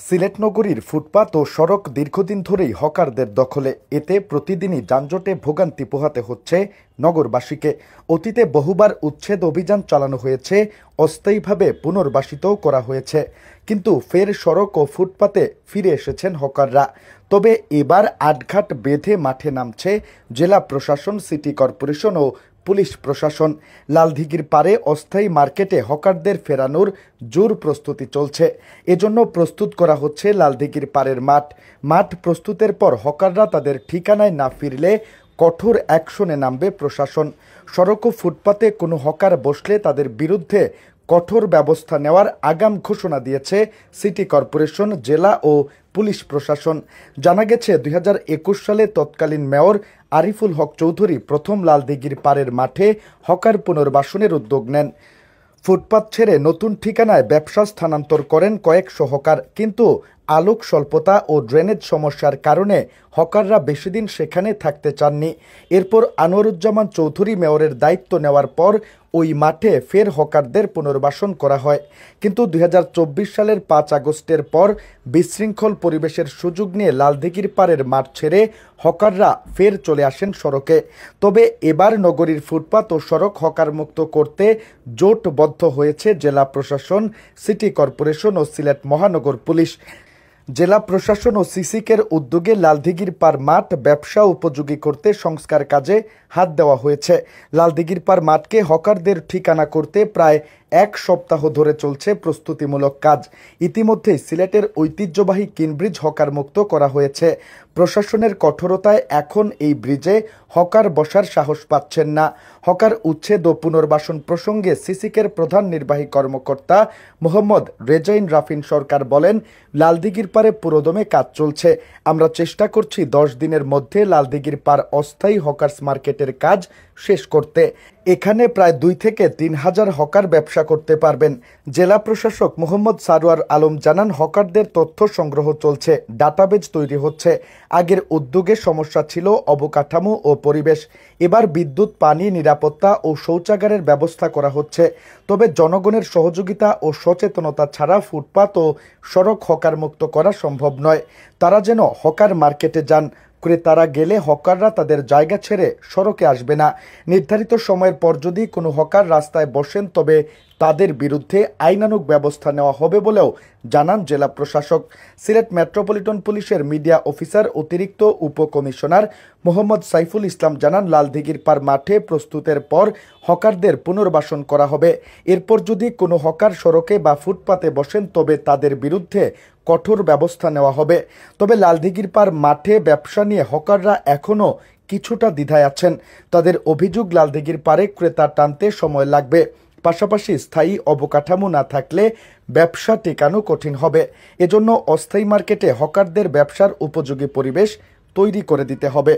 সিলেট নগরীর ফুটপাত ও সড়ক দীর্ঘদিন ধরেই হকারদের দখলে। এতে প্রতিদিনই যানজটে ভোগান্তি পোহাতে হচ্ছে নগরবাসীকে। অতীতে বহুবার উচ্ছেদ অভিযান চালানো হয়েছে, অস্থায়ীভাবে পুনর্বাসিতও করা হয়েছে, কিন্তু ফের সড়ক ও ফুটপাতে ফিরে এসেছেন হকাররা। তবে এবার আটঘাট বেঁধে মাঠে নামছে জেলা প্রশাসন, সিটি কর্পোরেশন ও পুলিশ প্রশাসন। লালদিঘির পারে অস্থায়ী মার্কেটে হকারদের ফেরানোর জোর প্রস্তুতি চলছে। এজন্য প্রস্তুত করা হচ্ছে লালদিঘির পারের মাঠ প্রস্তুতের পর হকাররা তাদের ঠিকানায় না ফিরলে কঠোর অ্যাকশনে নামবে প্রশাসন। সড়ক ও ফুটপাতে কোনো হকার বসলে তাদের বিরুদ্ধে কঠোর ব্যবস্থা নেওয়ার আগাম ঘোষণা দিয়েছে সিটি কর্পোরেশন, জেলা ও পুলিশ প্রশাসন। জানা গেছে 2021 সালে তৎকালীন মেয়র আরিফুল হক চৌধুরী প্রথম লালদিঘির পারের মাঠে হকার পুনর্বাসনের উদ্যোগ নেন। ফুটপাত ছেড়ে নতুন ঠিকানায় ব্যবসা স্থানান্তর করেন কয়েকশো হকার, কিন্তু আলোক স্বল্পতা ও ড্রেনেজ সমস্যার কারণে হকাররা বেশিদিন সেখানে থাকতে চাননি। এরপর আনোয়ারুজ্জামান চৌধুরী মেয়রের দায়িত্ব নেওয়ার পর ওই মাঠে ফের হকারদের পুনর্বাসন করা হয়। কিন্তু 2024 সালের 5 আগস্টের পর বিশৃঙ্খল পরিবেশের সুযোগ নিয়ে লালদিঘির পারের মাঠ ছেড়ে হকাররা ফের চলে আসেন সড়কে। তবে এবার নগরীর ফুটপাত ও সড়ক হকার মুক্ত করতে জোটবদ্ধ হয়েছে জেলা প্রশাসন, সিটি কর্পোরেশন ও সিলেট মহানগর পুলিশ। জেলা প্রশাসন ও সিসিকের উদ্যোগে লালদিঘির পার মাঠ ব্যবসা উপযোগী করতে সংস্কার কাজে হাত দেওয়া হয়েছে। লালদিঘির পার মাঠকে হকারদের ঠিকানা করতে প্রায় 1 সপ্তাহ ধরে চলছে প্রস্তুতিমূলক কাজ। ইতিমধ্যেই সিলেটের ঐতিহ্যবাহী কিনব্রিজ হকার মুক্ত করা হয়েছে। প্রশাসনের কঠোরতায় এখন এই ব্রিজে হকার বসার সাহস পাচ্ছেন না। হকার উচ্ছেদ ও পুনর্বাসন প্রসঙ্গে সিসিকের প্রধান নির্বাহী কর্মকর্তা মোহাম্মদ রেজাইন রাফিন সরকার বলেন, লালদিঘির পারে পুরোদমে কাজ চলছে। আমরা চেষ্টা করছি 10 দিনের মধ্যে লালদিঘির পার অস্থায়ী হকার্স মার্কেটের কাজ শেষ করতে। এখানে প্রায় 2 থেকে 3 হাজার হকার ব্যবসা করতে পারবেন। জেলা প্রশাসক মোহাম্মদ সারোয়ার আলম জানান, হকারদের তথ্য সংগ্রহ চলছে, ডাটাবেজ তৈরি হচ্ছে। আগের উদ্যোগে সমস্যা ছিল অবকাঠামো ও পরিবেশ। এবার বিদ্যুৎ, পানি, নিরাপত্তা ও শৌচাগারের ব্যবস্থা করা হচ্ছে। তবে জনগণের সহযোগিতা ও সচেতনতা ছাড়া ফুটপাত ও সড়ক হকার মুক্ত করা সম্ভব নয়। তারা যেন হকার মার্কেটে যান, ক্রেতারা গেলে হকাররা তাদের জায়গা ছেড়ে সড়কে আসবে না। নির্ধারিত সময়ের পর যদি কোনো হকার রাস্তায় বসেন তবে তাদের বিরুদ্ধে আইনানুগ ব্যবস্থা নেওয়া হবে বলেও জানান জেলা প্রশাসক। সিলেট মেট্রোপলিটন পুলিশের মিডিয়া অফিসার অতিরিক্ত উপকমিশনার মোহাম্মদ সাইফুল ইসলাম জানান, লালদিঘির পার মাঠে প্রস্তুতের পর হকারদের পুনর্বাসন করা হবে। এরপর যদি কোনো হকার সড়কে বা ফুটপাতে বসেন তবে তাদের বিরুদ্ধে কঠোর ব্যবস্থা নেওয়া হবে। তবে লালদিঘির পার মাঠে ব্যবসা নিয়ে হকাররা এখনও কিছুটা দ্বিধায় আছেন। তাদের অভিযোগ, লালদিঘির পারে ক্রেতা টানতে সময় লাগবে, পাশাপাশি স্থায়ী অবকাঠামো না থাকলে ব্যবসা টেকানো কঠিন হবে। এজন্য অস্থায়ী মার্কেটে হকারদের ব্যবসার উপযোগী পরিবেশ তৈরি করে দিতে হবে।